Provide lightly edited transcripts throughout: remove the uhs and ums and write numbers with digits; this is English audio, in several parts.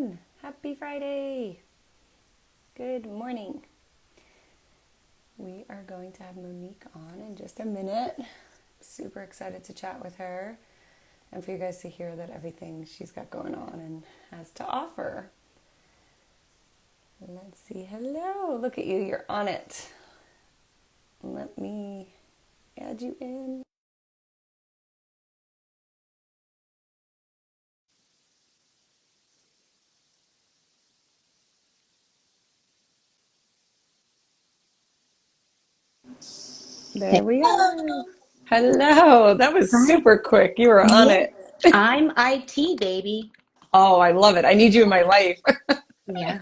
everyone. Happy Friday. Good morning. We are going to have Monique on in just a minute. Super excited to chat with her and for you guys to hear that everything she's got going on and has to offer. Let's see. Hello. Look at you. You're on it. Let me add you in. There we are. Hello. Hello. That was Hi. super quick. You were on Yeah, it. I'm IT, baby. Oh, I love it. I need you in my life. Yeah.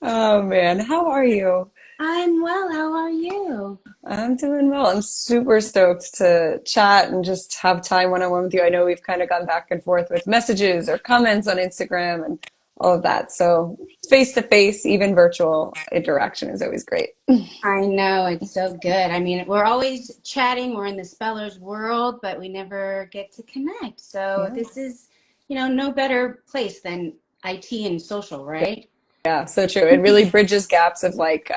Oh man, how are you? I'm well. How are you? I'm doing well. I'm super stoked to chat and just have time one-on-one with you. I know we've kind of gone back and forth with messages or comments on Instagram and all of that. So face-to-face, even virtual interaction is always great. I know it's so good. I mean, we're always chatting. We're in the speller's world, but we never get to connect. So Yeah. this is, no better place than IT and social, right? Yeah, so true. It really bridges gaps of like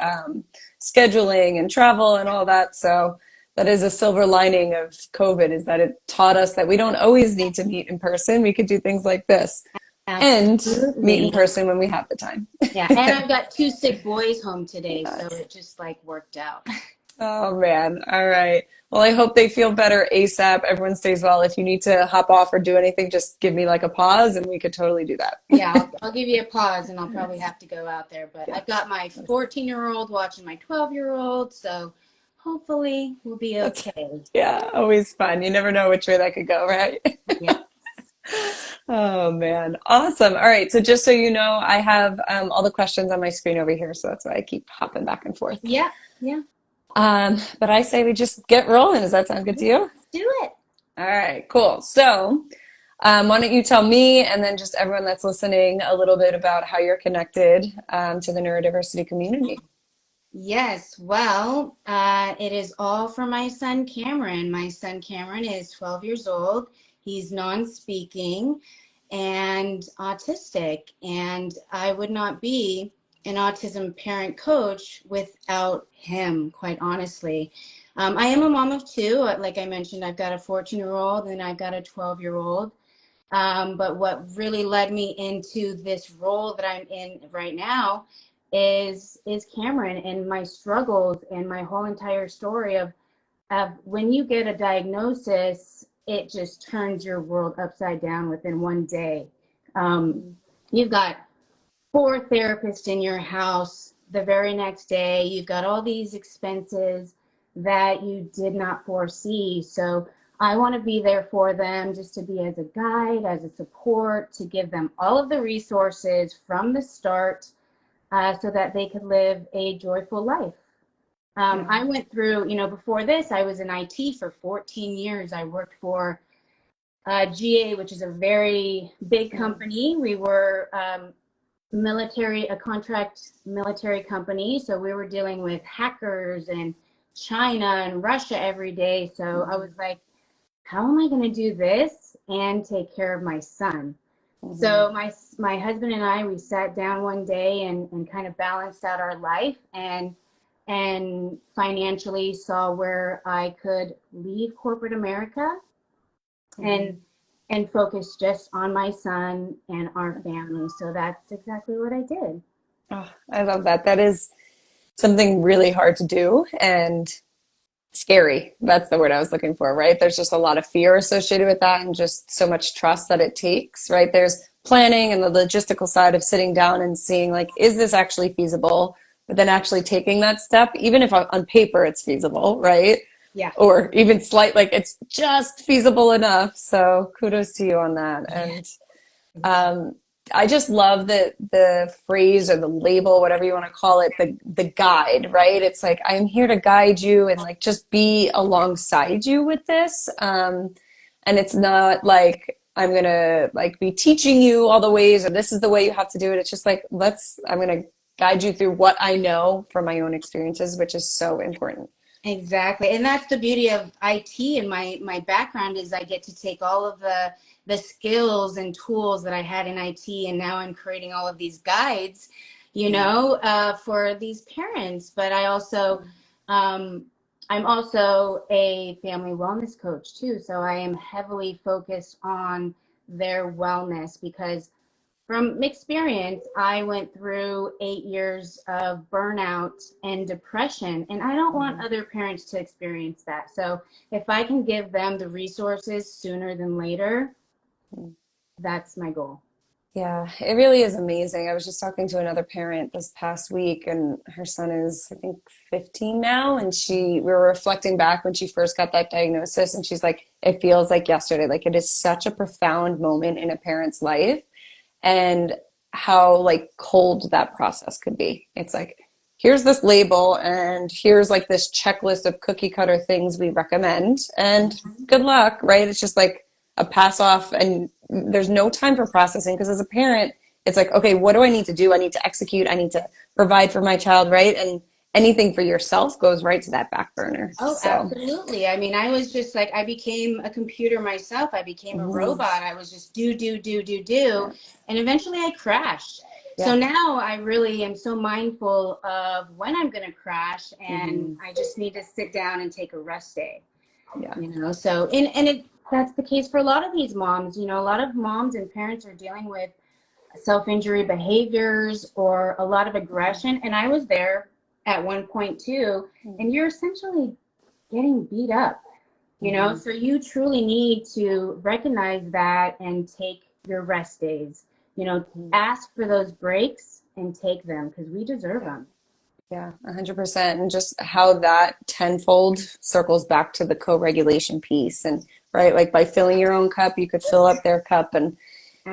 scheduling and travel and all that. So that is a silver lining of COVID is that it taught us that we don't always need to meet in person. We could do things like this and meet in Absolutely. person when we have the time. Yeah. And I've got two sick boys home today, so Yes. it just like worked out. Oh man. All right. Well, I hope they feel better ASAP. Everyone stays well. If you need to hop off or do anything, just give me like a pause and we could totally do that. Yeah, I'll give you a pause and I'll probably have to go out there. But Yeah. I've got my 14-year-old watching my 12-year-old, so hopefully we'll be That's okay. yeah, always fun. You never know which way that could go, right? Yeah. Oh man, awesome. All right, so just so you know, I have all the questions on my screen over here, so that's why I keep hopping back and forth. Yeah. Yeah. But I say we just get rolling. Does that sound good to Yeah. you? Do it. All right, cool. So, why don't you tell me and then just everyone that's listening a little bit about how you're connected to the neurodiversity community? Yes. Well, it is all for my son Cameron. My son Cameron is 12 years old. He's non-speaking and autistic, and I would not be an autism parent coach without him, quite honestly. I am a mom of two. Like I mentioned, I've got a 14-year-old and I've got a 12-year-old. But what really led me into this role that I'm in right now is Cameron and my struggles and my whole entire story of when you get a diagnosis, it just turns your world upside down within one day. Um, you've got four therapists in your house the very next day. You've got all these expenses that you did not foresee. So I want to be there for them just to be as a guide, as a support, to give them all of the resources from the start so that they could live a joyful life. Yeah. I went through, before this, I was in IT for 14 years. I worked for GA, which is a very big Mm. company. We were military, a contract military company. So we were dealing with hackers and China and Russia every day. So I was like, how am I going to do this and take care of my son? Mm-hmm. So my husband and I, we sat down one day and kind of balanced out our life and financially saw where I could leave corporate America Mm-hmm. and and focus just on my son and our family. So that's exactly what I did. Oh, I love that. That is something really hard to do and scary. That's the word I was looking for, right? There's just a lot of fear associated with that and just so much trust that it takes, right? There's planning and the logistical side of sitting down and seeing like, is this actually feasible? But then actually taking that step, even if on paper it's feasible, right? Yeah. Or even slight, like it's just feasible enough. So kudos to you on that. Yeah. And um, I just love the phrase or the label, whatever you want to call it, the guide, right? It's like I'm here to guide you and like just be alongside you with this. And it's not like I'm gonna like be teaching you all the ways or this is the way you have to do it. It's just like I'm gonna guide you through what I know from my own experiences, which is so important. Exactly. And that's the beauty of IT, and my background is I get to take all of the skills and tools that I had in IT, and now I'm creating all of these guides, for these parents. But um, I'm also a family wellness coach too. So I am heavily focused on their wellness because from experience, I went through 8 years of burnout and depression, and I don't want other parents to experience that. So if I can give them the resources sooner than later, that's my goal. Yeah, it really is amazing. I was just talking to another parent this past week, and her son is, I think, 15 now. And we were reflecting back when she first got that diagnosis, and she's like, it feels like yesterday. Like, it is such a profound moment in a parent's life, and how like cold that process could be. It's like, here's this label, and here's like this checklist of cookie cutter things we recommend, and good luck, right? It's just like a pass off, and there's no time for processing, because as a parent, it's like, okay, what do I need to do? I need to execute, I need to provide for my child, right? And anything for yourself goes right to that back burner. Oh, So absolutely. I mean, I was just like, I became a computer myself. I became a mhm, robot. I was just do, do, do, do, do. yeah, And eventually I crashed. So yeah, now I really am so mindful of when I'm going to crash, and hmm, I just need to sit down and take a rest day. yeah, So and it that's the case for a lot of these moms. A lot of moms and parents are dealing with self-injury behaviors or a lot of aggression, and I was there at one point too, and you're essentially getting beat up. hmm, So you truly need to recognize that and take your rest days. Ask for those breaks and take them because we deserve yeah. them. Yeah, 100%. And just how that tenfold circles back to the co-regulation piece. And right, like by filling your own cup, you could fill up their cup. And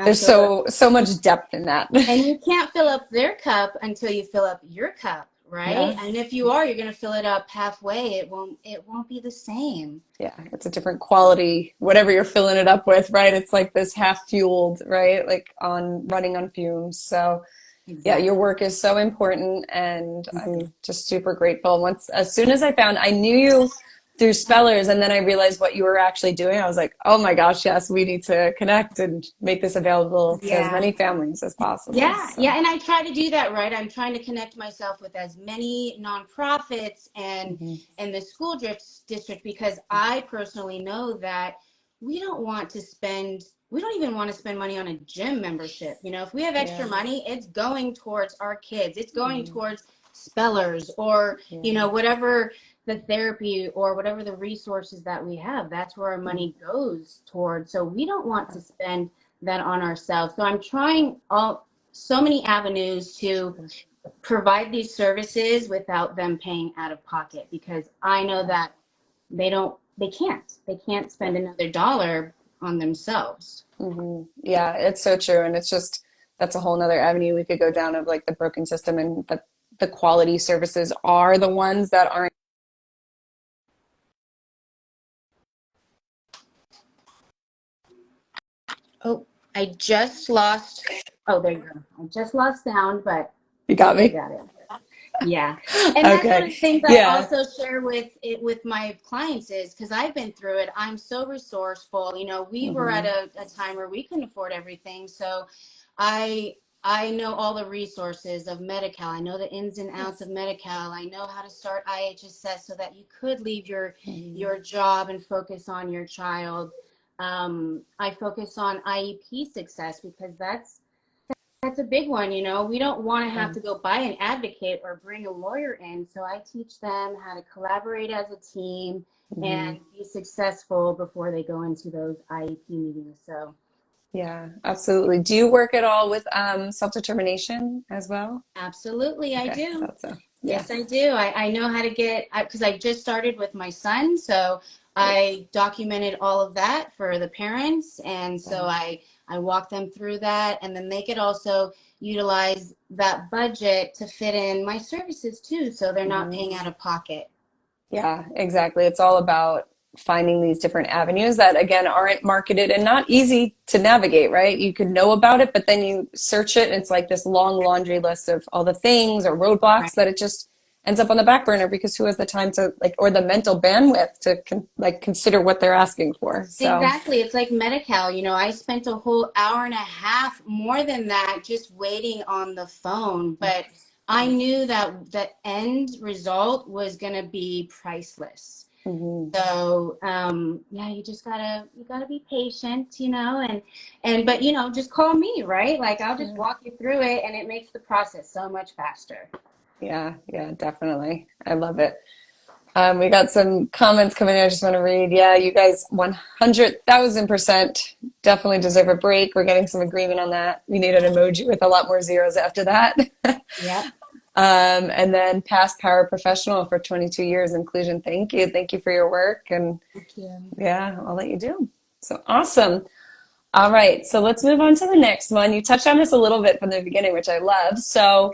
there's Absolutely. so much depth in that. And you can't fill up their cup until you fill up your cup, right? Yeah. And if you're going to fill it up halfway, it won't be the same. Yeah. It's a different quality, whatever you're filling it up with, right? It's like this half fueled, right? Like on running on fumes. So yeah, Exactly. your work is so important, and I'm just super grateful. As soon as I knew you through Spellers, and then I realized what you were actually doing, I was like, oh my gosh, yes, we need to connect and make this available to as Yeah. many families as possible. Yeah, So, yeah, and I try to do that, right? I'm trying to connect myself with as many nonprofits mhm, and the school district because I personally know that we don't even want to spend money on a gym membership. If we have extra yeah, money, it's going towards our kids. It's going mhm, towards spellers or, yeah, whatever the therapy or whatever the resources that we have. That's where our mhm, money goes towards. So we don't want to spend that on ourselves. So I'm trying so many avenues to provide these services without them paying out of pocket because I know yeah, that they can't spend yeah, another dollar on themselves. yeah, it's so true. And it's just, that's a whole nother avenue we could go down of like the broken system, and the quality services are the ones that aren't. Oh, I just lost. Oh, there you go. I just lost sound, but You I got think I me. got it. Yeah. And that's one of Okay. the things I Yeah. also share with my clients is because I've been through it. I'm so resourceful. We were at Hmm. a time where we couldn't afford everything. So I I know all the resources of Medi-Cal. I know the ins and outs of Yes. Medi-Cal. I know how to start IHSS so that you could leave Mhm. your job and focus on your child. I focus on IEP success because that's a big one. We don't want to have Yeah. to go buy an advocate or bring a lawyer in. So I teach them how to collaborate as a team Hmm. and be successful before they go into those IEP meetings. So Yeah, absolutely. Do you work at all with self-determination as well? absolutely, I Okay, I do. thought so. Yeah, Yes, I do. I know how to get, because I just started with my son. So great. I documented all of that for the parents. And so Yeah. I walk them through that. And then they could also utilize that budget to fit in my services too. So they're not Hmm. paying out of pocket. Yeah, exactly. It's all about finding these different avenues that, again, aren't marketed and not easy to navigate, right? You could know about it, but then you search it and it's like this long laundry list of all the things or roadblocks Right. that it just ends up on the back burner because who has the time to like, or the mental bandwidth to consider what they're asking for. So Exactly. It's like Medi-Cal. I spent a whole hour and a half, more than that, just waiting on the phone. But I knew that the end result was going to be priceless. mhm. So, yeah, you gotta be patient, but just call me, right? Like I'll just walk you through it, and it makes the process so much faster. Yeah, yeah, definitely. I love it. We got some comments coming in. I just want to read. Yeah, you guys 100,000% definitely deserve a break. We're getting some agreement on that. We need an emoji with a lot more zeros after that. Yep. And then past paraprofessional for 22 years inclusion. Thank you. Thank you for your work. And Thank you. yeah, I'll let you do. So awesome. All right, so let's move on to the next one. You touched on this a little bit from the beginning, which I love. So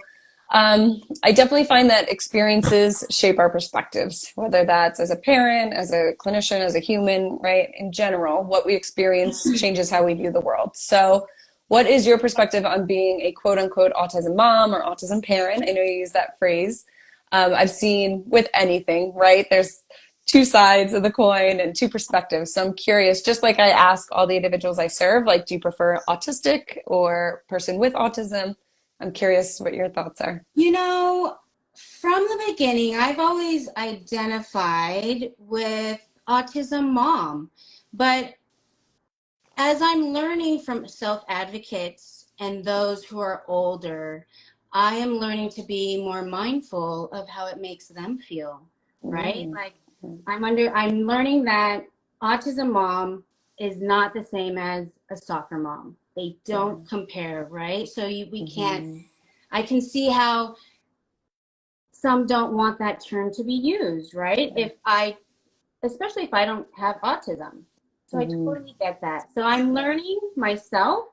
I definitely find that experiences shape our perspectives, whether that's as a parent, as a clinician, as a human, right? In general, what we experience changes how we view the world. So what is your perspective on being a quote unquote autism mom or autism parent? I know you use that phrase. I've seen with anything, right? There's two sides of the coin and two perspectives. So I'm curious, just like I ask all the individuals I serve, like, do you prefer autistic or person with autism? I'm curious what your thoughts are. From the beginning, I've always identified with autism mom, but as I'm learning from self advocates and those who are older, I am learning to be more mindful of how it makes them feel, right? Mm, Like I'm learning that autism mom is not the same as a soccer mom. They yeah. don't compare, right? So we can't, Hmm. I can see how some don't want that term to be used, right? Yeah. Especially if I don't have autism. So I Hmm. totally get that. So I'm Yeah. learning myself,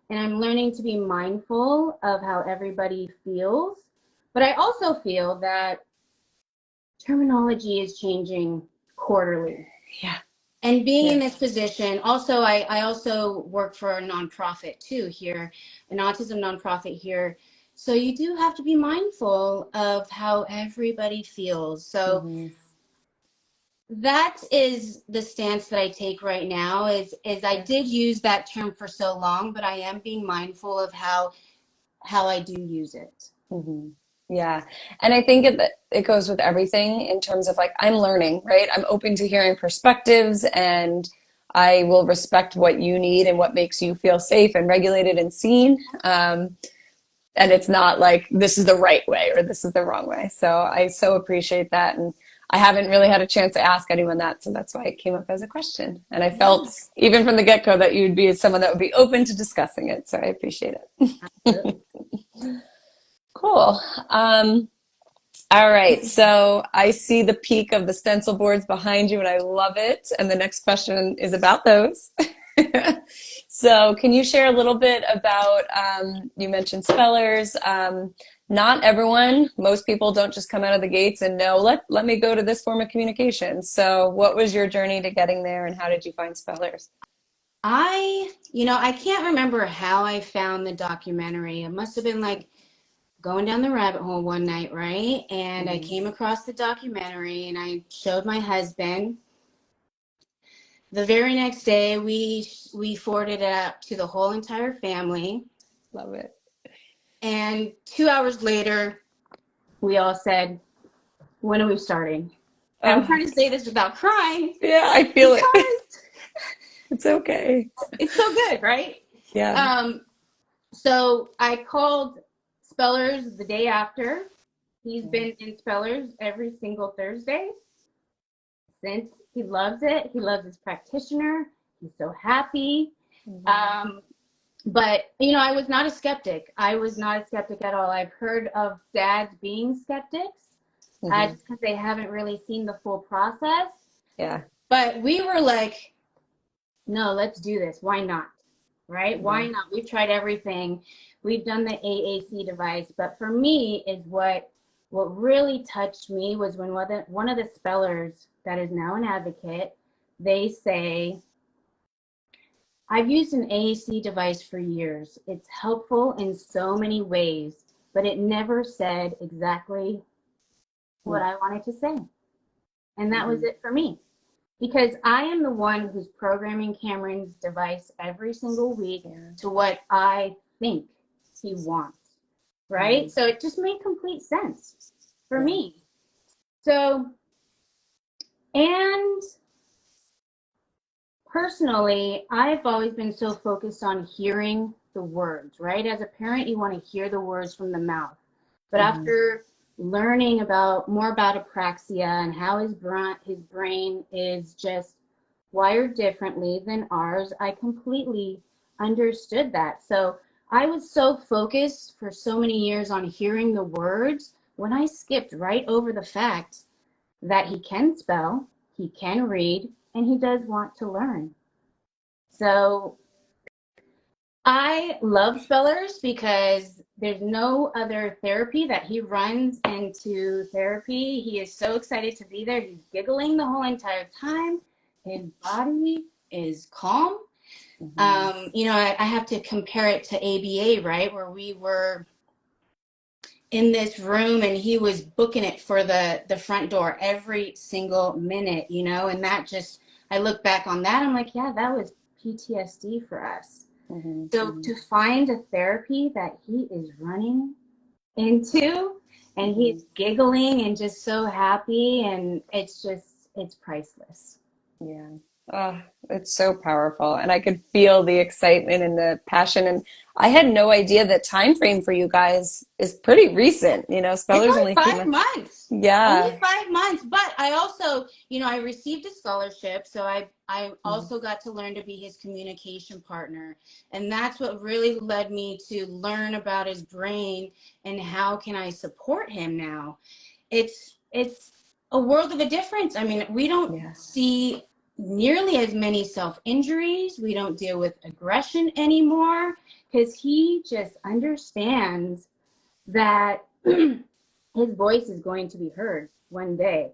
and I'm learning to be mindful of how everybody feels. But I also feel that terminology is changing quarterly. Yeah. And being Yeah. in this position, also, I also work for a nonprofit too here, an autism nonprofit here. So you do have to be mindful of how everybody feels. So Hmm. that is the stance that I take right now is I Yeah. did use that term for so long, but I am being mindful of how I do use it. Hmm. Yeah. And I think it goes with everything in terms of like, I'm learning, right? I'm open to hearing perspectives and I will respect what you need and what makes you feel safe and regulated and seen. And it's not like this is the right way or this is the wrong way. So I so appreciate that. And I haven't really had a chance to ask anyone that. So that's why it came up as a question. And I felt even from the get go that you'd be someone that would be open to discussing it. So I appreciate it. Absolutely. Cool. All right. So I see the peak of the stencil boards behind you and I love it. And the next question is about those. So can you share a little bit about, you mentioned spellers. Not everyone, most people don't just come out of the gates and know, let me go to this form of communication. So what was your journey to getting there and how did you find spellers? I can't remember how I found the documentary. It must have been like going down the rabbit hole one night, right? And I Mhm. came across the documentary and I showed my husband. The very next day, we forwarded it out to the whole entire family. Love it. And 2 hours later, we all said, when are we starting? And I'm Oh, trying to say this without crying yeah, I feel it. because It's okay. it's so good, right? Yeah. Um, so I called Spellers the day after. He's been in Spellers every single Thursday since. He loves it. He loves his practitioner. He's so happy. Mhm. Um, but I was not a skeptic. I was not a skeptic at all. I've heard of dads being skeptics, Mhm. just because they haven't really seen the full process. Yeah. But we were like, no, let's do this. Why not? Right? Why Mhm. not? We've tried everything. We've done the AAC device, but for me is what really touched me was when one of the spellers that is now an advocate, they say, I've used an AAC device for years. It's helpful in so many ways, but it never said exactly what I wanted to say. And that was it for me. Because I am the one who's programming Cameron's device every single week to what I think he wants. Right? So it just made complete sense for me. So, and personally, I've always been so focused on hearing the words, right? As a parent, you want to hear the words from the mouth. But after learning more about apraxia and how his brain is just wired differently than ours, I completely understood that. So I was so focused for so many years on hearing the words when I skipped right over the fact that he can spell, he can read, and he does want to learn. So I love spellers because there's no other therapy that he runs into therapy. He is so excited to be there. He's giggling the whole entire time. His body is calm. I have to compare it to ABA, right? Where we were in this room and he was booking it for the front door every single minute, and that just, I look back on that, I'm like, yeah, that was PTSD for us. So to find a therapy that he is running into and he's giggling and just so happy, and it's priceless. Yeah. Oh, it's so powerful. And I could feel the excitement and the passion. And I had no idea the time frame for you guys is pretty recent. It's Spellers only only came 5 out. months. Only Yeah. 5 months. But I also, I received a scholarship. So I also got to learn to be his communication partner. And that's what really led me to learn about his brain and how can I support him now. It's a world of a difference. I mean, we don't see nearly as many self-injuries. We don't deal with aggression anymore because he just understands that his voice is going to be heard one day.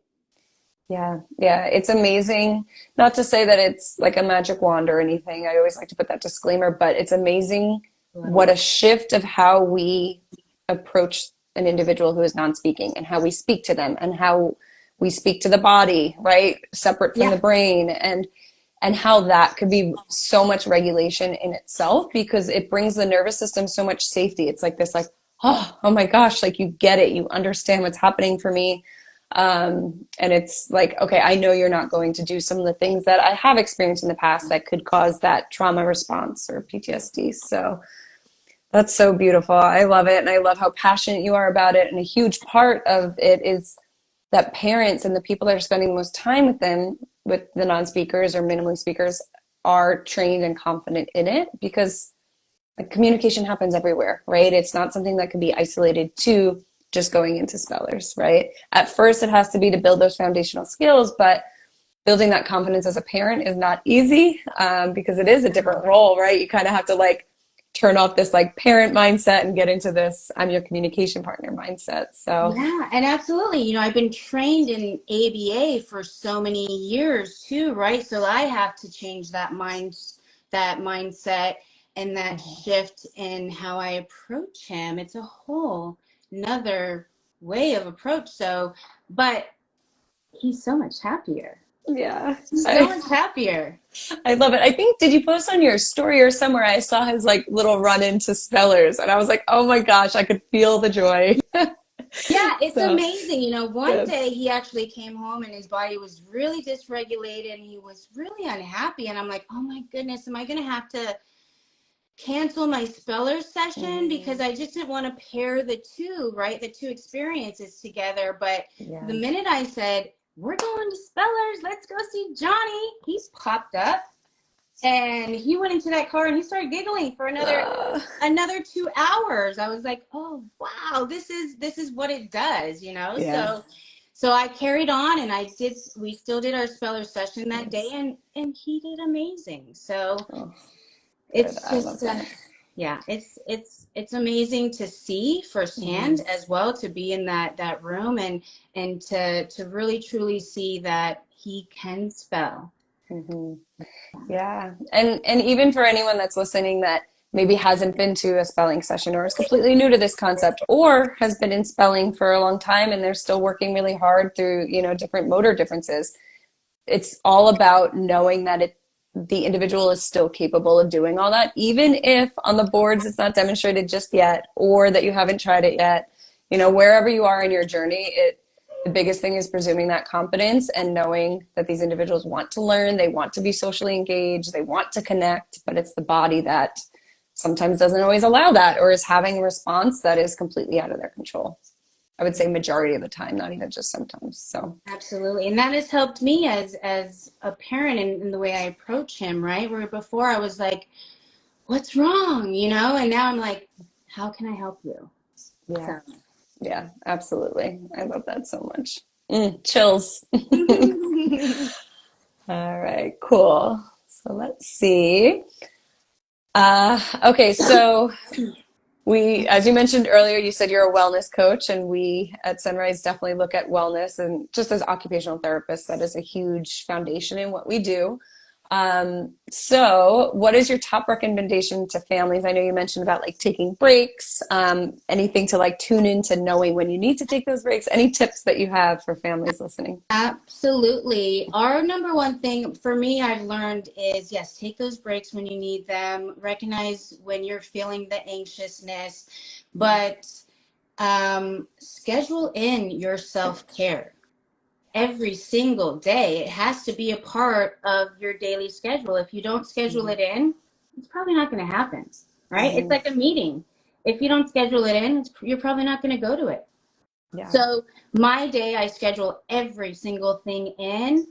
Yeah. Yeah. It's amazing. Not to say that it's like a magic wand or anything. I always like to put that disclaimer, but it's amazing what a shift of how we approach an individual who is non-speaking and how we speak to them and how we speak to the body, right? Separate from the brain, and how that could be so much regulation in itself because it brings the nervous system so much safety. It's like this, like, oh my gosh, like you get it, you understand what's happening for me. And it's like, okay, I know you're not going to do some of the things that I have experienced in the past that could cause that trauma response or PTSD. So that's so beautiful. I love it. And I love how passionate you are about it. And a huge part of it is that parents and the people that are spending the most time with them, with the non-speakers or minimally speakers, are trained and confident in it because like, communication happens everywhere, right? It's not something that can be isolated to just going into spellers, right? At first, it has to be to build those foundational skills, but building that confidence as a parent is not easy because it is a different role, right? You kind of have to like turn off this like parent mindset and get into this I'm your communication partner mindset. So yeah, and absolutely, I've been trained in ABA for so many years too, right? So I have to change that mindset and that shift in how I approach him. It's a whole another way of approach. So, but he's so much happier. yeah, So much happier. I love it. I think, did you post on your story or somewhere? I saw his like little run into spellers and I was like, oh my gosh, I could feel the joy. Yeah, it's So amazing. One good. day he actually came home and his body was really dysregulated and he was really unhappy. And I'm like, oh my goodness, am I going to have to cancel my speller session? Because I just didn't want to pair the two, right? The two experiences together. But the Yeah. minute I said, we're going to spellers, let's go see Johnny, he popped up. And he went into that car and he started giggling for Uh, another 2 hours. I was like, oh wow, this is what it does, yeah. So I carried on and we still did our speller session that day, Nice. and he did amazing. So Oh, good. it's I love just that. yeah, it's amazing to see firsthand as well, to be in that room and to really truly see that he can spell. Hmm. Yeah. And even for anyone that's listening that maybe hasn't been to a spelling session or is completely new to this concept or has been in spelling for a long time and they're still working really hard through, different motor differences. It's all about knowing that the individual is still capable of doing all that, even if on the boards it's not demonstrated just yet or that you haven't tried it yet. Wherever you are in your journey, the biggest thing is presuming that confidence and knowing that these individuals want to learn, they want to be socially engaged, they want to connect, but it's the body that sometimes doesn't always allow that or is having a response that is completely out of their control. I would say majority of the time, not even just sometimes. So absolutely. And that has helped me as a parent in the way I approach him, right? Where before I was like, what's wrong? And now I'm like, how can I help you? yeah. So. Yeah, absolutely. I love that so much. Chills. All right, cool. So let's see. Okay, so as you mentioned earlier, you said you're a wellness coach, and we at Sunrise definitely look at wellness. And just as occupational therapists, that is a huge foundation in what we do. So what is your top recommendation to families? I know you mentioned about like taking breaks, anything to like tune into knowing when you need to take those breaks. Any tips that you have for families listening? Absolutely. Our number one thing for me, I've learned is yes, take those breaks when you need them, recognize when you're feeling the anxiousness, but schedule in your self-care every single day. It has to be a part of your daily schedule. If you don't schedule it in, it's probably not going to happen, right? It's Mm-hmm. like a meeting. If you don't schedule it in, you're probably not going to go to it. Yeah. So my day, I schedule every single thing in.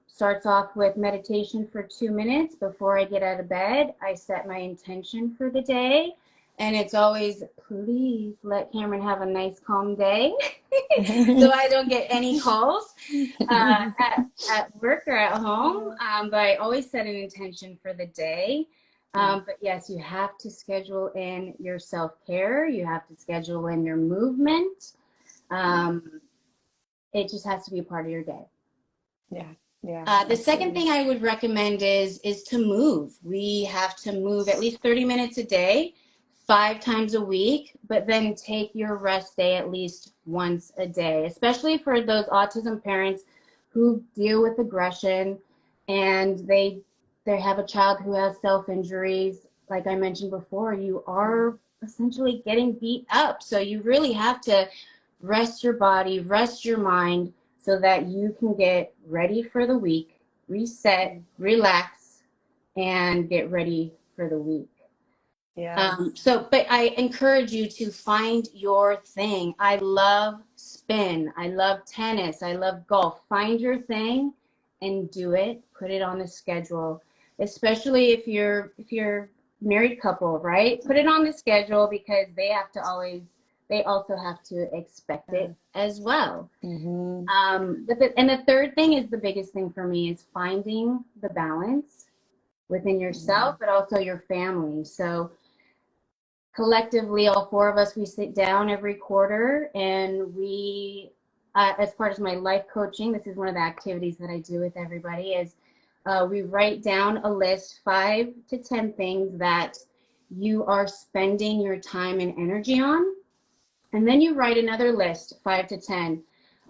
Starts off with meditation for 2 minutes before I get out of bed. I set my intention for the day. And it's always, please let Cameron have a nice, calm day so I don't get any calls at work or at home. But I always set an intention for the day. But yes, you have to schedule in your self-care. You have to schedule in your movement. It just has to be a part of your day. Yeah. Yeah. The second thing I would recommend is to move. We have to move at least 30 minutes a day, 5 times a week, but then take your rest day at least once a day, especially for those autism parents who deal with aggression and they have a child who has self-injuries. Like I mentioned before, you are essentially getting beat up. So you really have to rest your body, rest your mind, so that you can get ready for the week, reset, relax, and get ready for the week. Yeah. But I encourage you to find your thing. I love spin. I love tennis. I love golf. Find your thing and do it. Put it on the schedule, especially if you're married couple, right? Put it on the schedule because they also have to expect it as well. Mm-hmm. And the third thing is the biggest thing for me is finding the balance within yourself, but also your family. So collectively, all four of us, we sit down every quarter and we, as part of my life coaching, this is one of the activities that I do with everybody is we write down a list, 5 to 10 things that you are spending your time and energy on. And then you write another list, 5 to 10,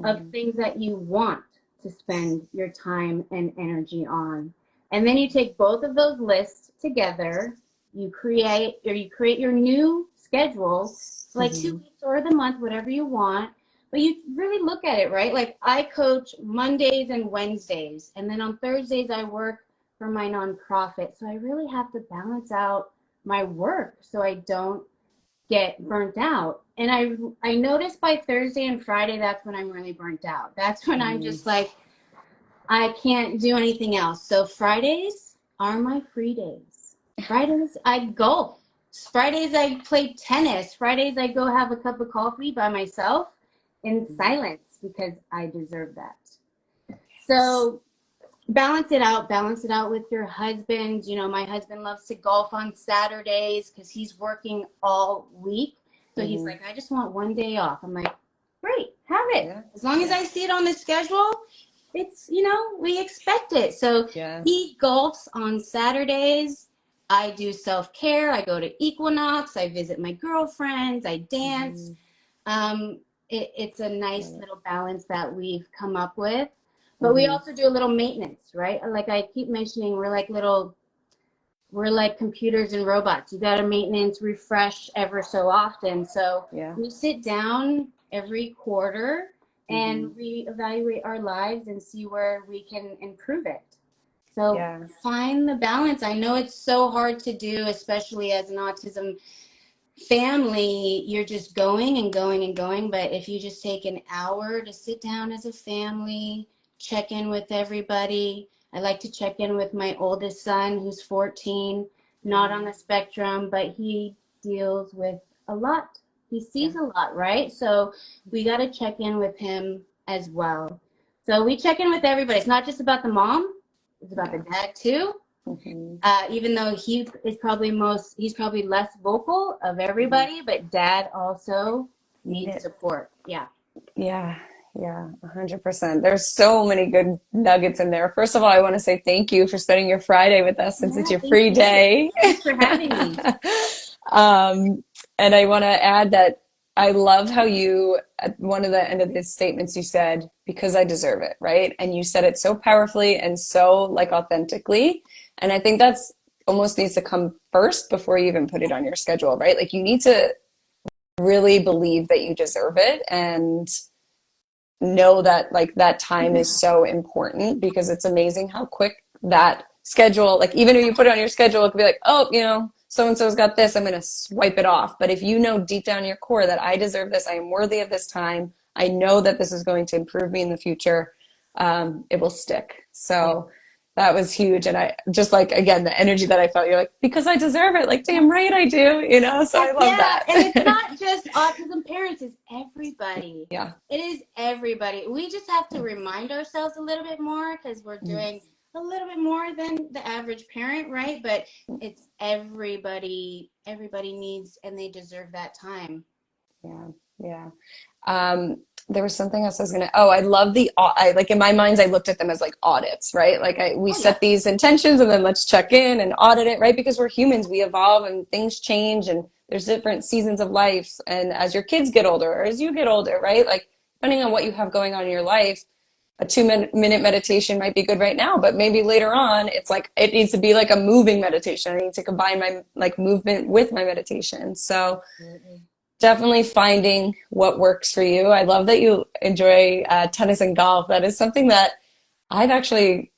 of things that you want to spend your time and energy on. And then you take both of those lists together, you create your new schedule, like 2 weeks or the month, whatever you want. But you really look at it, right? Like I coach Mondays and Wednesdays, and then on Thursdays I work for my nonprofit. So I really have to balance out my work so I don't get burnt out. And I notice by Thursday and Friday, that's when I'm really burnt out. That's when I'm just like, I can't do anything else. So Fridays are my free days. Fridays I golf. Fridays I play tennis. Fridays I go have a cup of coffee by myself in silence because I deserve that. So balance it out with your husband. My husband loves to golf on Saturdays because he's working all week. So he's like, I just want one day off. I'm like, great, have it. Yeah. As long as I see it on the schedule, it's, we expect it. So he golfs on Saturdays. I do self-care. I go to Equinox. I visit my girlfriends. I dance. Mm-hmm. It's a nice Love it. little balance that we've come up with. But we Mm-hmm. also do a little maintenance, right? Like I keep mentioning, we're like computers and robots. You got to maintenance, refresh ever so often. So Yeah. we sit down every quarter and Mm-hmm. reevaluate our lives and see where we can improve it. So Yeah. find the balance. I know it's so hard to do, especially as an autism family. You're just going and going and going. But if you just take an hour to sit down as a family, check in with everybody. I like to check in with my oldest son, who's 14, not on Mm-hmm. the spectrum, but he deals with a lot. He Yeah. sees a lot, right? So we got to check in with him as well. So we check in with everybody. It's not just about the mom, it's about the Yeah. dad too. Mm-hmm. Even though he's probably less vocal of Mm-hmm. everybody, but dad also Need needs it. support. Yeah. Yeah, yeah, 100%. There's so many good nuggets in there. First of all, I want to say thank you for spending your Friday with us since it's Yeah, your thank free you. day. Thanks for having me. Um, and I want to add that I love how you, at one of the end of the statements, you said, because I deserve it, right? And you said it so powerfully and so like authentically. And I think that's almost needs to come first before you even put it on your schedule, right? Like you need to really believe that you deserve it and know that like that time is so important because it's amazing how quick that schedule, like even if you put it on your schedule, it could be like, oh, so and so's got this, I'm going to swipe it off. But if you know deep down in your core that I deserve this, I am worthy of this time, I know that this is going to improve me in the future, it will stick. Yeah. So that was huge. And I just like, again, the energy that I felt, you're like, because I deserve it. Like, damn right I do. So I love Yeah, and it's that. not just autism parents, it's everybody. Yeah. It is everybody. We just have to remind ourselves a little bit more because we're doing a little bit more than the average parent, right? But it's everybody. Everybody needs and they deserve that time. Yeah. Yeah. There was something else I was I love I like in my mind, I looked at them as like audits, right? Like we Oh yeah. set these intentions and then let's check in and audit it, right? Because we're humans, we evolve and things change and there's different seasons of life. And as your kids get older or as you get older, right? Like depending on what you have going on in your life, a 2 minute meditation might be good right now, but maybe later on it's like it needs to be like a moving meditation. I need to combine my like movement with my meditation. So Absolutely. definitely finding what works for you. I love that you enjoy tennis and golf. That is something that I've actually,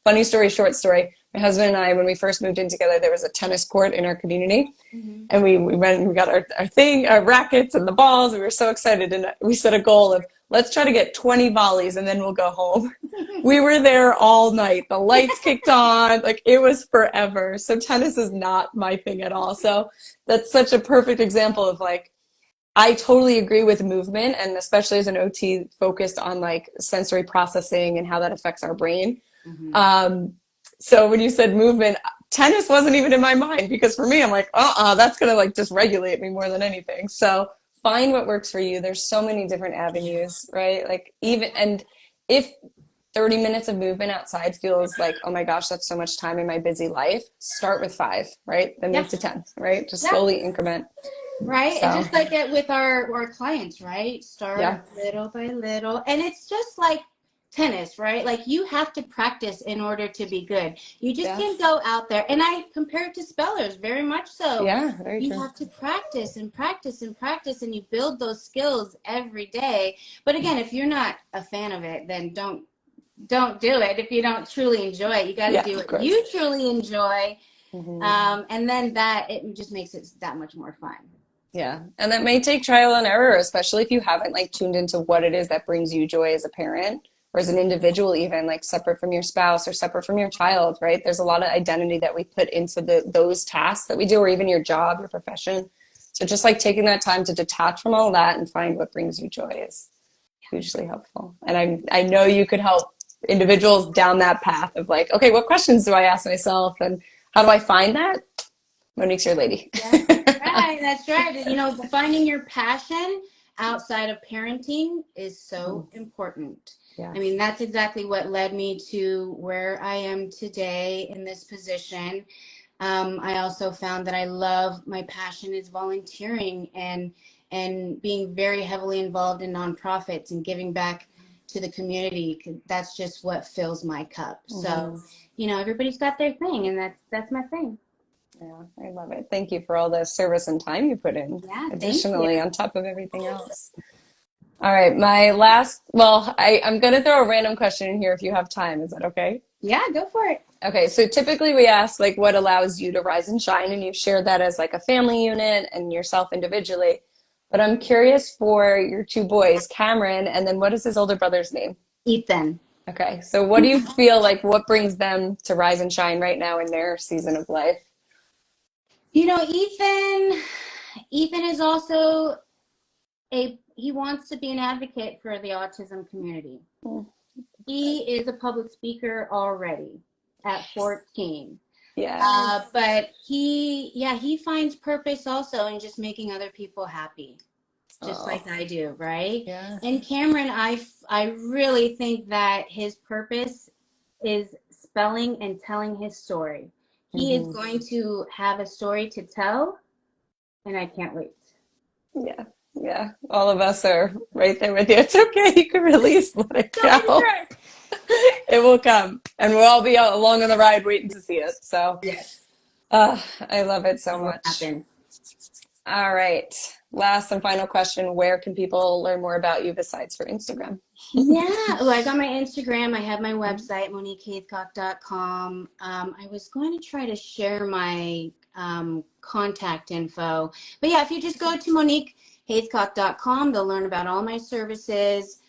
funny story, short story. My husband and I, when we first moved in together, there was a tennis court in our community. Hmm. And we went and we got our rackets and the balls. We were so excited. And we set a goal of let's try to get 20 volleys and then we'll go home. We were there all night. The lights kicked on. Like it was forever. So tennis is not my thing at all. So that's such a perfect example of like, I totally agree with movement and especially as an OT focused on like sensory processing and how that affects our brain. Hmm. Um, so when you said movement, tennis wasn't even in my mind because for me, I'm like, that's going to like just regulate me more than anything. So find what works for you. There's so many different avenues, right? Like even, and if 30 minutes of movement outside feels like, oh my gosh, that's so much time in my busy life, start with 5, right? Then Yeah. move to 10, right? Just Yeah. slowly increment. Right. And So just like it with our clients, right? yeah, Start little by little. And it's just like tennis, right? Like you have to practice in order to be good. You just yeah, can't go out there. And I compare it to spellers very much so. yeah, very You true. have to practice and practice and practice and you build those skills every day. But again, if you're not a fan of it, then don't do it. If you don't truly enjoy it, you got to Yeah, do of what course. you truly enjoy. Hmm. And then that it just makes it that much more fun. Yeah. And that may take trial and error, especially if you haven't like tuned into what it is that brings you joy as a parent or as an individual, even like separate from your spouse or separate from your child, right? There's a lot of identity that we put into those tasks that we do, or even your job, your profession. So just like taking that time to detach from all that and find what brings you joy is hugely helpful. And I know you could help individuals down that path of like, okay, what questions do I ask myself and how do I find that? Monique's your lady. That's right. That's right. You know, finding your passion outside of parenting is Mhm. so important. Yeah. I mean, that's exactly what led me to where I am today in this position. I also found that my passion is volunteering and being very heavily involved in nonprofits and giving back to the community. 'Cause that's just what fills my cup. So, Hmm. everybody's got their thing, and that's my thing. Yeah, I love it. Thank you for all the service and time you put in, Yeah, thank you. additionally, on top of everything else. All right, my last, well, I'm going to throw a random question in here if you have time. Is that okay? Yeah, go for it. Okay, so typically we ask like what allows you to rise and shine, and you've shared that as like a family unit and yourself individually. But I'm curious for your two boys, Cameron, and then what is his older brother's name? Ethan. Okay, so what do you feel like what brings them to rise and shine right now in their season of life? Ethan is also he wants to be an advocate for the autism community. Mm, He is a public speaker already at 14. yes. But he finds purpose also in just making other people happy, just Oh, like I do, right? yeah. And Cameron, I really think that his purpose is spelling and telling his story. He is Hmm. going to have a story to tell, and I can't wait. Yeah. Yeah. All of us are right there with you. It's okay. You can release, let it So go. sure. It will come, and we'll all be out along on the ride waiting to see it. So, Yes, I love it so that will much. happen. All right. Last and final question. Where can people learn more about you besides for Instagram? Yeah, well, I got my Instagram. I have my website, moniquehaithcock.com. I was going to try to share my contact info. But yeah, if you just go to moniquehaithcock.com, they'll learn about all my services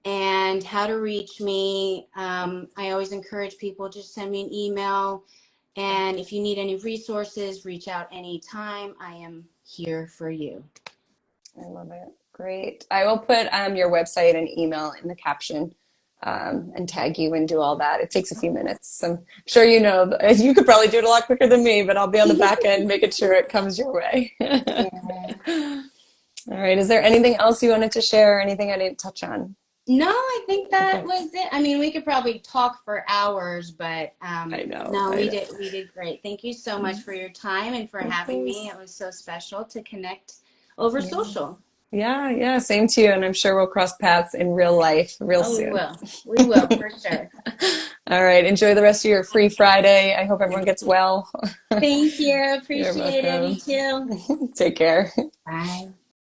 and how to reach me. I always encourage people just send me an email. And if you need any resources, reach out anytime. I am here for you. I love it. Great. I will put your website and email in the caption and tag you and do all that. It takes a few minutes. I'm sure you know, you could probably do it a lot quicker than me, but I'll be on the back end making sure it comes your way. Yeah. All right. Is there anything else you wanted to share or anything I didn't touch on? No, I think that Okay. was it. I mean, we could probably talk for hours, but I know. no, I we did great. Thank you so much for your time and for know. Of having me. course. It was so special to connect over Yeah. social. Yeah. Yeah. Same to you. And I'm sure we'll cross paths in real life real Oh, we soon. will. We will for sure. All right. Enjoy the rest of your free Friday. I hope everyone gets well. Thank you. You're Appreciate it. You welcome. too. Take care. Bye.